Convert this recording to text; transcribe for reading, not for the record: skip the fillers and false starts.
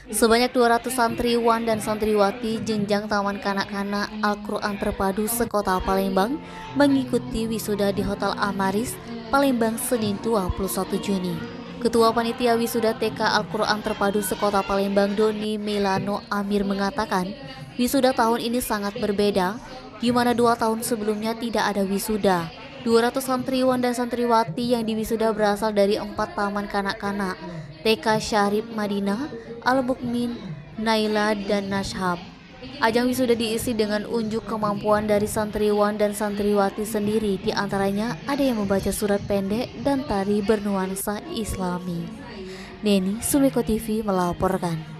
Sebanyak 200 santriwan dan santriwati jenjang Taman Kanak-kanak Al-Quran Terpadu sekota Palembang mengikuti wisuda di Hotel Amaris, Palembang, Senin 21 Juni. Ketua Panitia Wisuda TK Al-Quran Terpadu sekota Palembang, Doni Melano Amir, mengatakan wisuda tahun ini sangat berbeda, di mana 2 tahun sebelumnya tidak ada wisuda. 200 santriwan dan santriwati yang diwisuda berasal dari 4 taman kanak-kanak, TK Syarif Madinah, Al-Mukmin, Naila, dan Nashab. Ajang wisuda diisi dengan unjuk kemampuan dari santriwan dan santriwati sendiri, di antaranya ada yang membaca surat pendek dan tari bernuansa Islami. Neni, Sumiko TV melaporkan.